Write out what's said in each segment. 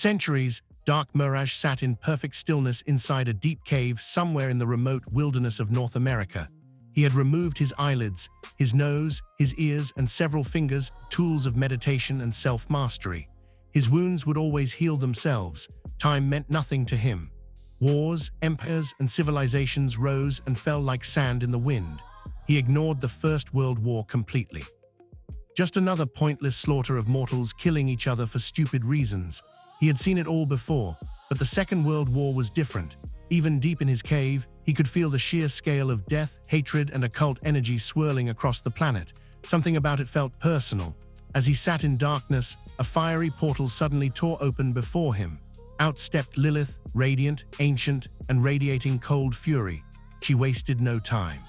centuries, Dark Mirazh sat in perfect stillness inside a deep cave somewhere in the remote wilderness of North America. He had removed his eyelids, his nose, his ears, and several fingers, tools of meditation and self-mastery. His wounds would always heal themselves. Time meant nothing to him. Wars, empires, and civilizations rose and fell like sand in the wind. He ignored the First World War completely. Just another pointless slaughter of mortals killing each other for stupid reasons. He had seen it all before, but the Second World War was different. Even deep in his cave, he could feel the sheer scale of death, hatred, and occult energy swirling across the planet. Something about it felt personal. As he sat in darkness, a fiery portal suddenly tore open before him. Out stepped Lilith, radiant, ancient, and radiating cold fury. She wasted no time.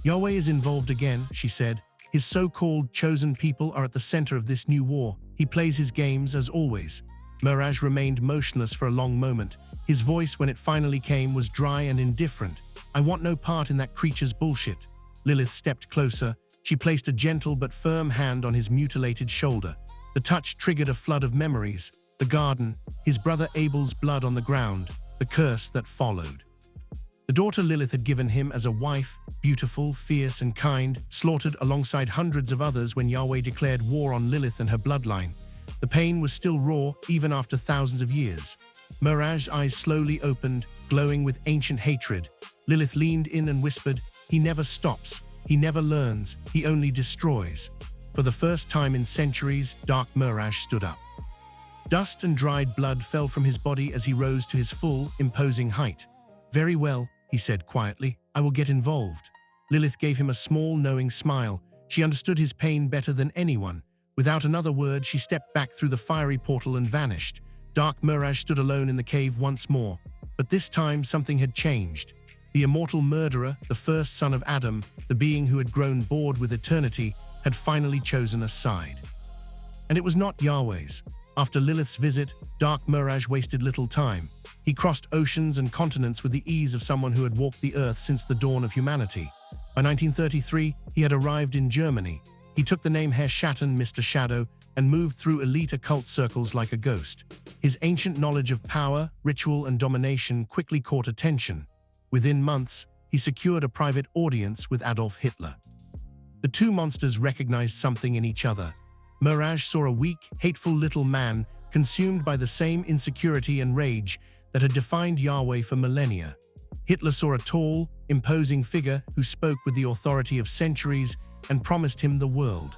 "Yahweh is involved again," she said. "His so-called chosen people are at the center of this new war. He plays his games as always." Mirazh remained motionless for a long moment. His voice, when it finally came, was dry and indifferent. "I want no part in that creature's bullshit." Lilith stepped closer. She placed a gentle but firm hand on his mutilated shoulder. The touch triggered a flood of memories. The garden, his brother Abel's blood on the ground, the curse that followed. The daughter Lilith had given him as a wife, beautiful, fierce, and kind, slaughtered alongside hundreds of others when Yahweh declared war on Lilith and her bloodline. The pain was still raw, even after thousands of years. Mirazh's eyes slowly opened, glowing with ancient hatred. Lilith leaned in and whispered, "He never stops. He never learns. He only destroys." For the first time in centuries, Dark Mirazh stood up. Dust and dried blood fell from his body as he rose to his full, imposing height. "Very well," he said quietly. "I will get involved." Lilith gave him a small, knowing smile. She understood his pain better than anyone. Without another word, she stepped back through the fiery portal and vanished. Dark Mirazh stood alone in the cave once more. But this time, something had changed. The immortal murderer, the first son of Adam, the being who had grown bored with eternity, had finally chosen a side. And it was not Yahweh's. After Lilith's visit, Dark Mirazh wasted little time. He crossed oceans and continents with the ease of someone who had walked the earth since the dawn of humanity. By 1933, he had arrived in Germany. He took the name Herr Schatten, Mr. Shadow, and moved through elite occult circles like a ghost. His ancient knowledge of power, ritual, and domination quickly caught attention. Within months, he secured a private audience with Adolf Hitler. The two monsters recognized something in each other. Mirazh saw a weak, hateful little man consumed by the same insecurity and rage that had defined Yahweh for millennia. Hitler saw a tall, imposing figure who spoke with the authority of centuries and promised him the world.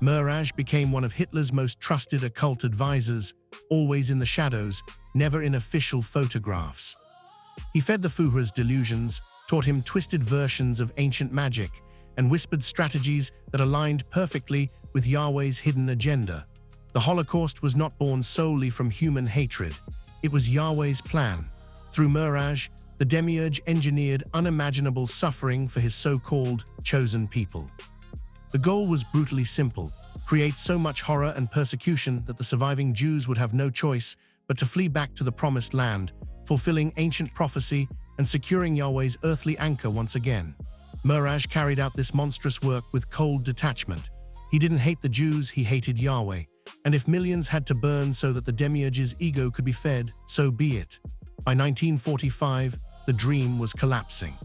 Mirazh became one of Hitler's most trusted occult advisors, always in the shadows, never in official photographs. He fed the Fuhrer's delusions, taught him twisted versions of ancient magic, and whispered strategies that aligned perfectly with Yahweh's hidden agenda. The Holocaust was not born solely from human hatred. It was Yahweh's plan. Through Mirazh, the demiurge engineered unimaginable suffering for his so-called chosen people. The goal was brutally simple: create so much horror and persecution that the surviving Jews would have no choice but to flee back to the Promised Land, fulfilling ancient prophecy and securing Yahweh's earthly anchor once again. Mirazh carried out this monstrous work with cold detachment. He didn't hate the Jews, he hated Yahweh. And if millions had to burn so that the demiurge's ego could be fed, so be it. By 1945, the dream was collapsing.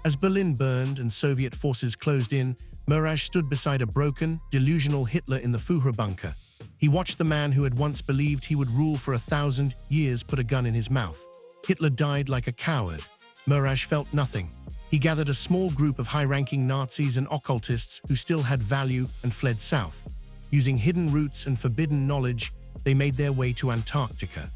As Berlin burned and Soviet forces closed in, Mirazh stood beside a broken, delusional Hitler in the Fuhrer bunker. He watched the man who had once believed he would rule for 1,000 years put a gun in his mouth. Hitler died like a coward. Mirazh felt nothing. He gathered a small group of high-ranking Nazis and occultists who still had value and fled south. Using hidden routes and forbidden knowledge, they made their way to Antarctica.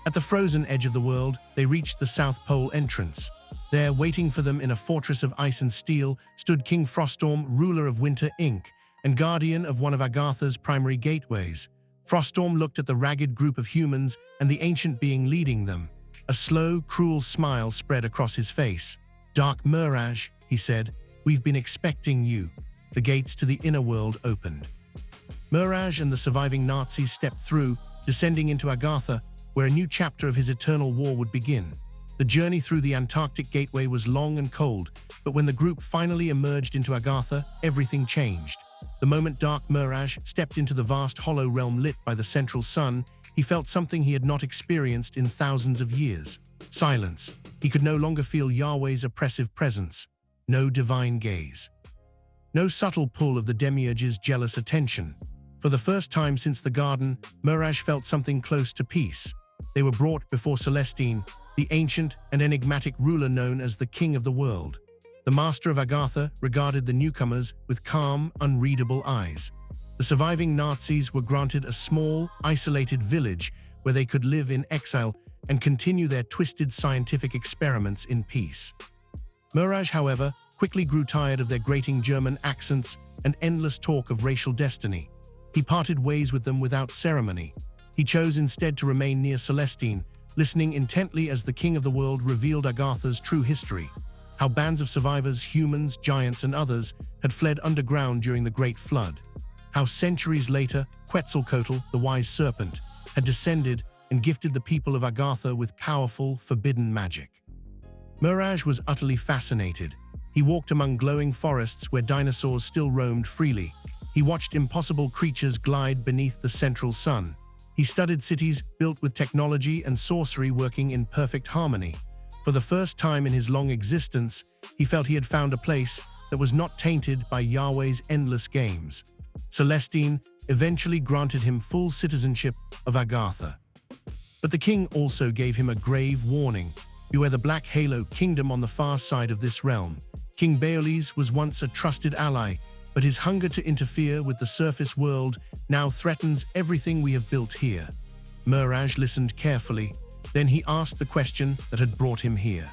At the frozen edge of the world, they reached the South Pole entrance. There, waiting for them in a fortress of ice and steel, stood King Froststorm, ruler of Winter, Inc., and guardian of one of Agartha's primary gateways. Froststorm looked at the ragged group of humans and the ancient being leading them. A slow, cruel smile spread across his face. "Dark Mirazh," he said, "we've been expecting you." The gates to the inner world opened. Mirazh and the surviving Nazis stepped through, descending into Agartha, where a new chapter of his eternal war would begin. The journey through the Antarctic gateway was long and cold, but when the group finally emerged into Agartha, everything changed. The moment Dark Mirazh stepped into the vast hollow realm lit by the central sun, He felt something he had not experienced in thousands of years. Silence. He could no longer feel Yahweh's oppressive presence. No divine gaze. No subtle pull of the demiurge's jealous attention. For the first time since the garden, Mirazh felt something close to peace. They were brought before Celestine, the ancient and enigmatic ruler known as the King of the World. The master of Agartha regarded the newcomers with calm, unreadable eyes. The surviving Nazis were granted a small, isolated village where they could live in exile and continue their twisted scientific experiments in peace. Mirazh, however, quickly grew tired of their grating German accents and endless talk of racial destiny. He parted ways with them without ceremony. He chose instead to remain near Celestine, listening intently as the King of the World revealed Agartha's true history. How bands of survivors, humans, giants, and others, had fled underground during the Great Flood. How centuries later, Quetzalcoatl, the wise serpent, had descended and gifted the people of Agartha with powerful, forbidden magic. Mirazh was utterly fascinated. He walked among glowing forests where dinosaurs still roamed freely. He watched impossible creatures glide beneath the central sun. He studied cities built with technology and sorcery working in perfect harmony. For the first time in his long existence, he felt he had found a place that was not tainted by Yahweh's endless games. Celestine eventually granted him full citizenship of Agartha. But the king also gave him a grave warning. Beware the Black Halo Kingdom on the far side of this realm. King Baoles was once a trusted ally, but his hunger to interfere with the surface world now threatens everything we have built here. Mirazh listened carefully. Then he asked the question that had brought him here.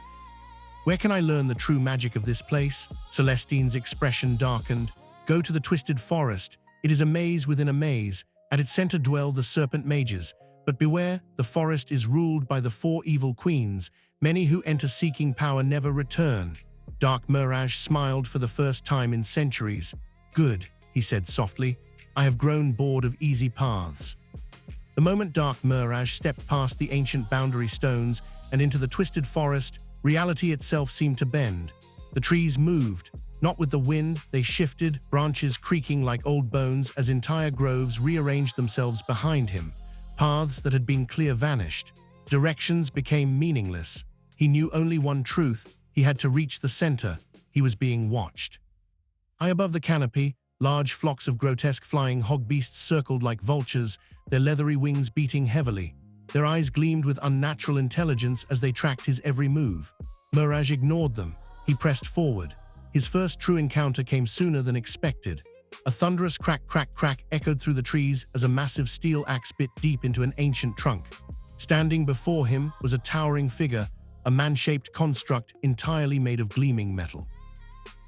Where can I learn the true magic of this place? Celestine's expression darkened. Go to the Twisted Forest. It is a maze within a maze. At its center dwell the serpent mages. But beware, the forest is ruled by the four evil queens. Many who enter seeking power never return. Dark Mirazh smiled for the first time in centuries. Good, he said softly. I have grown bored of easy paths. The moment Dark Mirazh stepped past the ancient boundary stones and into the twisted forest, reality itself seemed to bend. The trees moved. Not with the wind, they shifted, branches creaking like old bones as entire groves rearranged themselves behind him. Paths that had been clear vanished. Directions became meaningless. He knew only one truth. He had to reach the center. He was being watched. High above the canopy, large flocks of grotesque flying hog beasts circled like vultures, their leathery wings beating heavily. Their eyes gleamed with unnatural intelligence as they tracked his every move. Mirazh ignored them. He pressed forward. His first true encounter came sooner than expected. A thunderous crack, crack, crack echoed through the trees as a massive steel axe bit deep into an ancient trunk. Standing before him was a towering figure, a man-shaped construct entirely made of gleaming metal.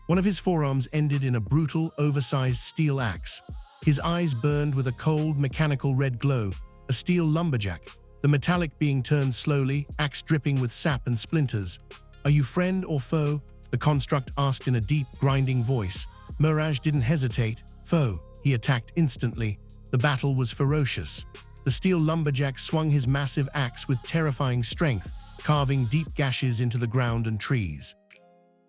One of his forearms ended in a brutal, oversized steel axe. His eyes burned with a cold, mechanical red glow, a steel lumberjack, the metallic being turned slowly, axe dripping with sap and splinters. Are you friend or foe? The construct asked in a deep, grinding voice. Mirazh didn't hesitate. Foe. He attacked instantly. The battle was ferocious. The steel lumberjack swung his massive axe with terrifying strength, carving deep gashes into the ground and trees.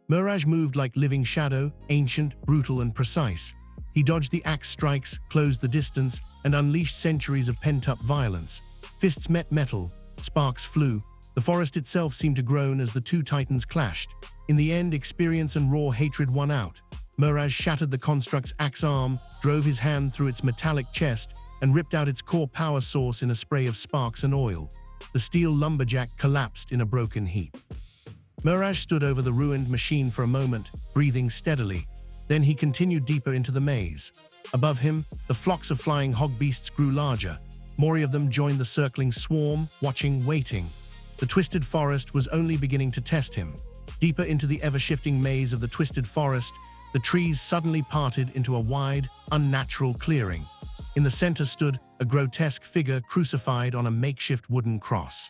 Mirazh moved like living shadow, ancient, brutal, and precise. He dodged the axe strikes, closed the distance, and unleashed centuries of pent-up violence. Fists met metal, sparks flew. The forest itself seemed to groan as the two titans clashed. In the end, experience and raw hatred won out. Mirazh shattered the construct's axe arm, drove his hand through its metallic chest, and ripped out its core power source in a spray of sparks and oil. The steel lumberjack collapsed in a broken heap. Mirazh stood over the ruined machine for a moment, breathing steadily. Then he continued deeper into the maze. Above him, the flocks of flying hog beasts grew larger. More of them joined the circling swarm, watching, waiting. The twisted forest was only beginning to test him. Deeper into the ever-shifting maze of the twisted forest, the trees suddenly parted into a wide, unnatural clearing. In the center stood a grotesque figure crucified on a makeshift wooden cross.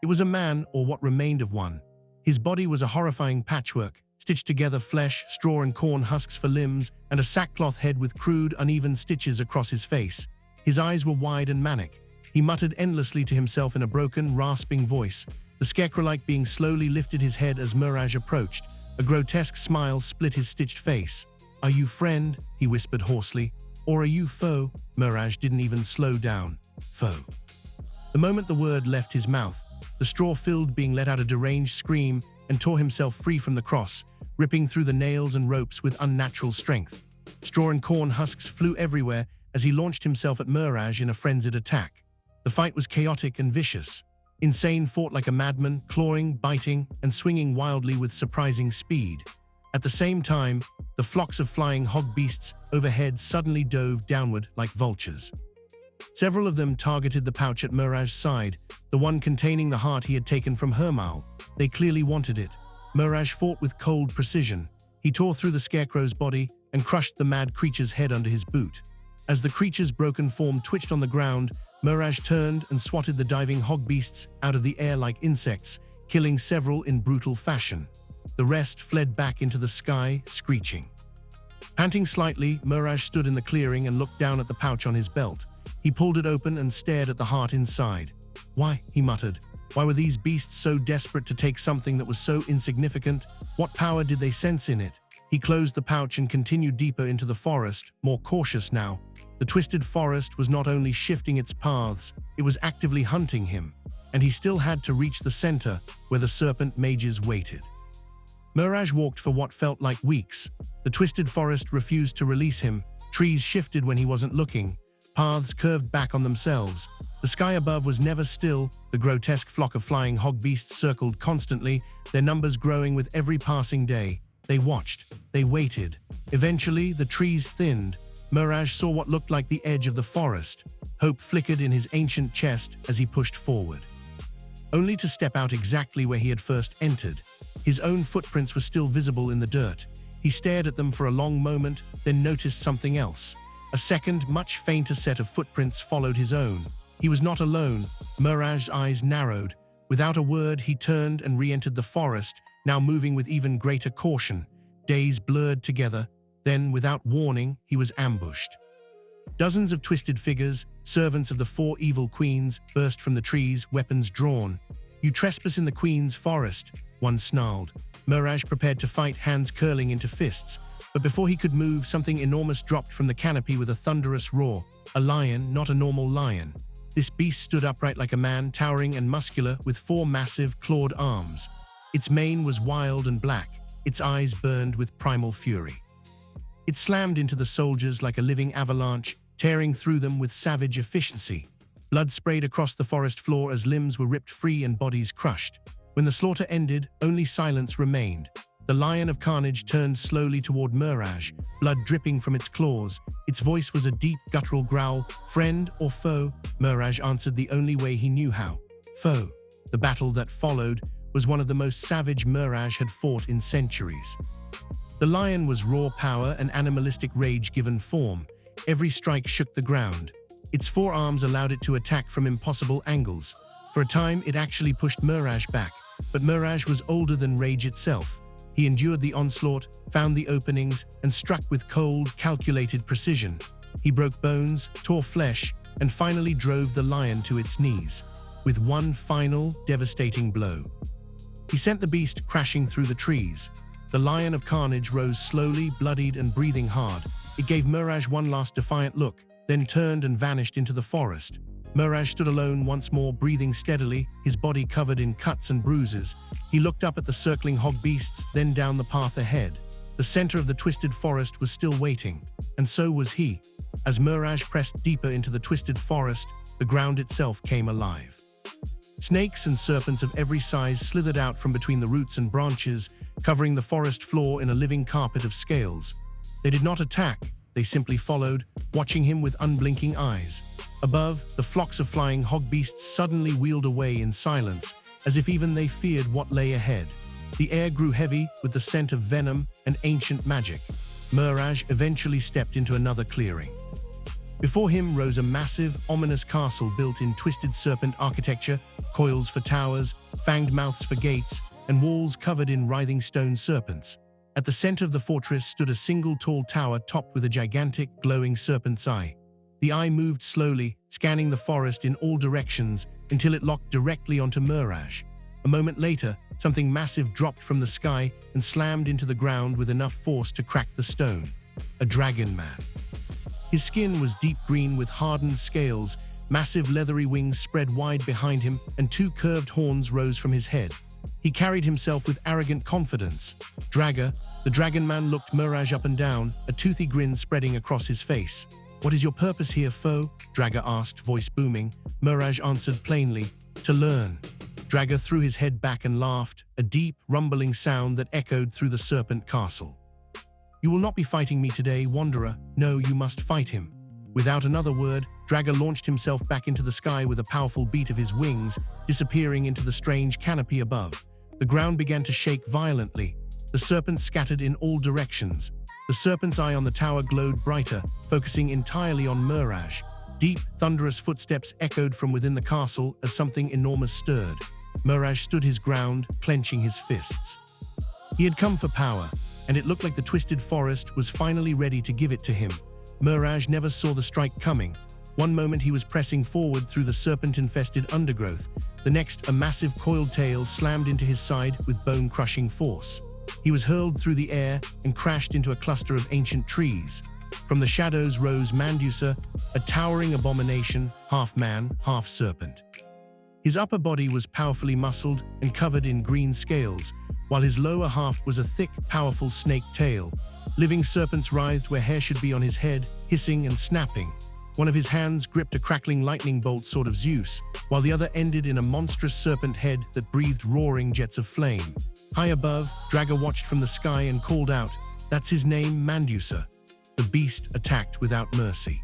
It was a man, or what remained of one. His body was a horrifying patchwork, stitched together flesh, straw and corn husks for limbs, and a sackcloth head with crude, uneven stitches across his face. His eyes were wide and manic. He muttered endlessly to himself in a broken, rasping voice. The scarecrow-like being slowly lifted his head as Mirazh approached. A grotesque smile split his stitched face. Are you friend? He whispered hoarsely. Or are you foe? Mirazh didn't even slow down. Foe. The moment the word left his mouth, the straw-filled being let out a deranged scream and tore himself free from the cross, ripping through the nails and ropes with unnatural strength. Straw and corn husks flew everywhere as he launched himself at Mirazh in a frenzied attack. The fight was chaotic and vicious. Insane fought like a madman, clawing, biting, and swinging wildly with surprising speed. At the same time, the flocks of flying hog beasts overhead suddenly dove downward like vultures. Several of them targeted the pouch at Mirazh's side, the one containing the heart he had taken from Hermal. They clearly wanted it. Mirazh fought with cold precision. He tore through the scarecrow's body and crushed the mad creature's head under his boot. As the creature's broken form twitched on the ground, Mirazh turned and swatted the diving hog beasts out of the air like insects, killing several in brutal fashion. The rest fled back into the sky, screeching. Panting slightly, Mirazh stood in the clearing and looked down at the pouch on his belt. He pulled it open and stared at the heart inside. "Why?" he muttered. "Why were these beasts so desperate to take something that was so insignificant? What power did they sense in it?" He closed the pouch and continued deeper into the forest, more cautious now. The twisted forest was not only shifting its paths, it was actively hunting him, and he still had to reach the center where the serpent mages waited. Mirazh walked for what felt like weeks. The twisted forest refused to release him. Trees shifted when he wasn't looking. Paths curved back on themselves. The sky above was never still. The grotesque flock of flying hog beasts circled constantly, their numbers growing with every passing day. They watched. They waited. Eventually, the trees thinned. Mirazh saw what looked like the edge of the forest. Hope flickered in his ancient chest as he pushed forward, only to step out exactly where he had first entered. His own footprints were still visible in the dirt. He stared at them for a long moment, then noticed something else. A second, much fainter set of footprints followed his own. He was not alone. Mirazh's eyes narrowed. Without a word, he turned and re-entered the forest, now moving with even greater caution. Days blurred together. Then, without warning, he was ambushed. Dozens of twisted figures, servants of the 4 evil queens, burst from the trees, weapons drawn. "You trespass in the queen's forest," one snarled. Mirazh prepared to fight, hands curling into fists. But before he could move, something enormous dropped from the canopy with a thunderous roar. A lion, not a normal lion. This beast stood upright like a man, towering and muscular, with 4 massive, clawed arms. Its mane was wild and black. Its eyes burned with primal fury. It slammed into the soldiers like a living avalanche, tearing through them with savage efficiency. Blood sprayed across the forest floor as limbs were ripped free and bodies crushed. When the slaughter ended, only silence remained. The Lion of Carnage turned slowly toward Mirazh, blood dripping from its claws. Its voice was a deep, guttural growl. "Friend or foe?" Mirazh answered the only way he knew how. "Foe." The battle that followed was one of the most savage Mirazh had fought in centuries. The lion was raw power and animalistic rage given form. Every strike shook the ground. Its 4 arms allowed it to attack from impossible angles. For a time, it actually pushed Mirazh back, but Mirazh was older than rage itself. He endured the onslaught, found the openings, and struck with cold, calculated precision. He broke bones, tore flesh, and finally drove the lion to its knees, with one final, devastating blow. He sent the beast crashing through the trees. The Lion of Carnage rose slowly, bloodied and breathing hard. It gave Mirazh one last defiant look, then turned and vanished into the forest. Mirazh stood alone once more, breathing steadily, his body covered in cuts and bruises. He looked up at the circling hog beasts, then down the path ahead. The center of the twisted forest was still waiting, and so was he. As Mirazh pressed deeper into the twisted forest, the ground itself came alive. Snakes and serpents of every size slithered out from between the roots and branches, covering the forest floor in a living carpet of scales. They did not attack, they simply followed, watching him with unblinking eyes. Above, the flocks of flying hog beasts suddenly wheeled away in silence, as if even they feared what lay ahead. The air grew heavy with the scent of venom and ancient magic. Mirazh eventually stepped into another clearing. Before him rose a massive, ominous castle built in twisted serpent architecture, coils for towers, fanged mouths for gates, and walls covered in writhing stone serpents. At the center of the fortress stood a single tall tower topped with a gigantic, glowing serpent's eye. The eye moved slowly, scanning the forest in all directions until it locked directly onto Mirazh. A moment later, something massive dropped from the sky and slammed into the ground with enough force to crack the stone. A dragon man. His skin was deep green with hardened scales, Massive leathery wings spread wide behind him, and two curved horns rose from his head. He carried himself with arrogant confidence. Draga, the dragon man, looked Mirazh up and down, a toothy grin spreading across his face. "What is your purpose here, foe?" Draga asked, voice booming. Mirazh answered plainly, "To learn." Draga threw his head back and laughed, a deep, rumbling sound that echoed through the serpent castle. "You will not be fighting me today, Wanderer. No, you must fight him." Without another word, Draga launched himself back into the sky with a powerful beat of his wings, disappearing into the strange canopy above. The ground began to shake violently. The serpents scattered in all directions. The serpent's eye on the tower glowed brighter, focusing entirely on Mirazh. Deep, thunderous footsteps echoed from within the castle as something enormous stirred. Mirazh stood his ground, clenching his fists. He had come for power, and it looked like the twisted forest was finally ready to give it to him. Mirazh never saw the strike coming. One moment he was pressing forward through the serpent-infested undergrowth. The next, a massive coiled tail slammed into his side with bone-crushing force. He was hurled through the air and crashed into a cluster of ancient trees. From the shadows rose Mandusa, a towering abomination, half man, half serpent. His upper body was powerfully muscled and covered in green scales, while his lower half was a thick, powerful snake tail. Living serpents writhed where hair should be on his head, hissing and snapping. One of his hands gripped a crackling lightning bolt sword of Zeus, while the other ended in a monstrous serpent head that breathed roaring jets of flame. High above, Draga watched from the sky and called out, "That's his name, Mandusa." The beast attacked without mercy.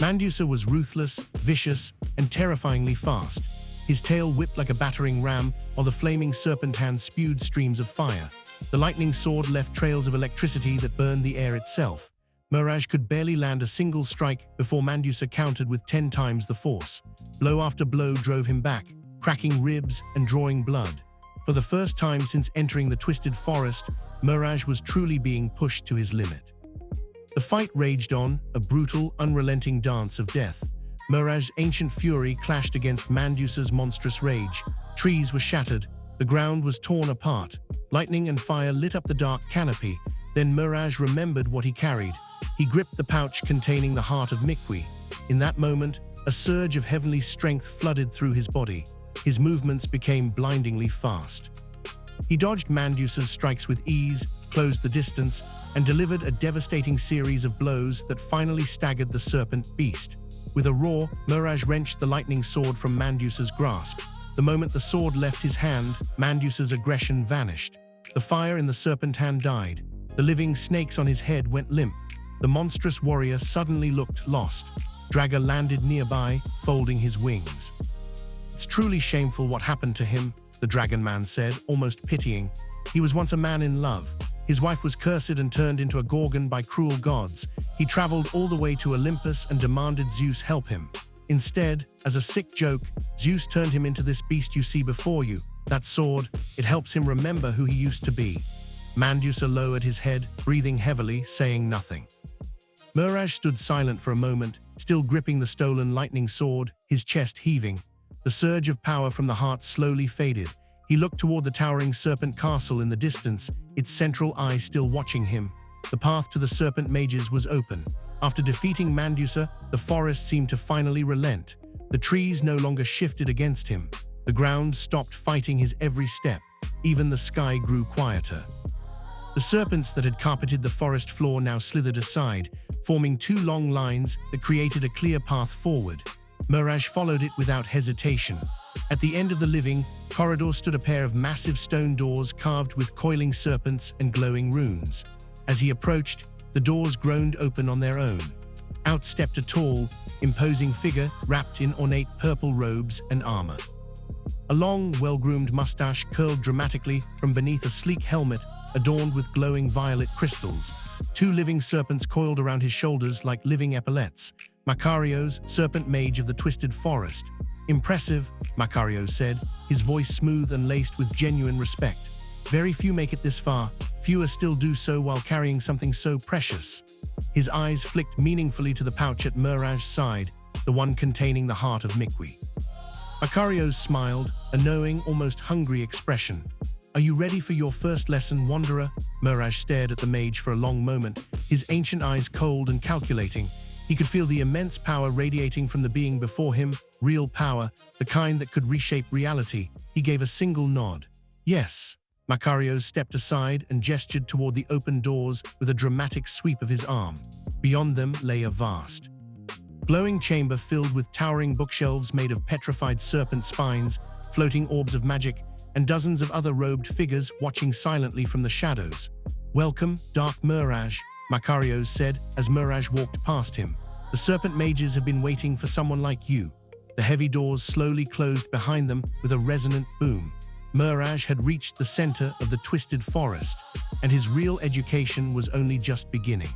Mandusa was ruthless, vicious, and terrifyingly fast. His tail whipped like a battering ram, while the flaming serpent hand spewed streams of fire. The lightning sword left trails of electricity that burned the air itself. Mirazh could barely land a single strike before Mandusa countered with 10 times the force. Blow after blow drove him back, cracking ribs and drawing blood. For the first time since entering the twisted forest, Mirazh was truly being pushed to his limit. The fight raged on, a brutal, unrelenting dance of death. Mirazh's ancient fury clashed against Mandusa's monstrous rage. Trees were shattered, the ground was torn apart. Lightning and fire lit up the dark canopy. Then Mirazh remembered what he carried. He gripped the pouch containing the heart of Miqui. In that moment, a surge of heavenly strength flooded through his body. His movements became blindingly fast. He dodged Mandusa's strikes with ease, closed the distance, and delivered a devastating series of blows that finally staggered the serpent beast. With a roar, Mirazh wrenched the lightning sword from Mandusa's grasp. The moment the sword left his hand, Mandusa's aggression vanished. The fire in the serpent hand died. The living snakes on his head went limp. The monstrous warrior suddenly looked lost. Draga landed nearby, folding his wings. "It's truly shameful what happened to him," the dragon man said, almost pitying. "He was once a man in love. His wife was cursed and turned into a gorgon by cruel gods. He traveled all the way to Olympus and demanded Zeus help him. Instead, as a sick joke, Zeus turned him into this beast you see before you. That sword, it helps him remember who he used to be." Mandusa lowered his head, breathing heavily, saying nothing. Mirazh stood silent for a moment, still gripping the stolen lightning sword, his chest heaving. The surge of power from the heart slowly faded. He looked toward the towering serpent castle in the distance, its central eye still watching him. The path to the serpent mages was open. After defeating Mandusa, the forest seemed to finally relent. The trees no longer shifted against him. The ground stopped fighting his every step. Even the sky grew quieter. The serpents that had carpeted the forest floor now slithered aside, forming two long lines that created a clear path forward. Mirazh followed it without hesitation. At the end of the living corridor stood a pair of massive stone doors carved with coiling serpents and glowing runes. As he approached, the doors groaned open on their own. Out stepped a tall, imposing figure wrapped in ornate purple robes and armor. A long, well-groomed mustache curled dramatically from beneath a sleek helmet adorned with glowing violet crystals. Two living serpents coiled around his shoulders like living epaulets. Macarios, serpent mage of the twisted forest. "Impressive," Macario said, his voice smooth and laced with genuine respect. "Very few make it this far. Fewer still do so while carrying something so precious." His eyes flicked meaningfully to the pouch at Mirazh's side, the one containing the heart of Miqui. Macarios smiled, a knowing, almost hungry expression. "Are you ready for your first lesson, Wanderer?" Mirazh stared at the mage for a long moment, his ancient eyes cold and calculating. He could feel the immense power radiating from the being before him, real power, the kind that could reshape reality. He gave a single nod. Yes. Macario stepped aside and gestured toward the open doors with a dramatic sweep of his arm. Beyond them lay a vast, glowing chamber filled with towering bookshelves made of petrified serpent spines, floating orbs of magic, and dozens of other robed figures watching silently from the shadows. "Welcome, Dark Mirazh," Macario said as Mirazh walked past him. "The serpent mages have been waiting for someone like you." The heavy doors slowly closed behind them with a resonant boom. Mirazh had reached the center of the twisted forest, and his real education was only just beginning.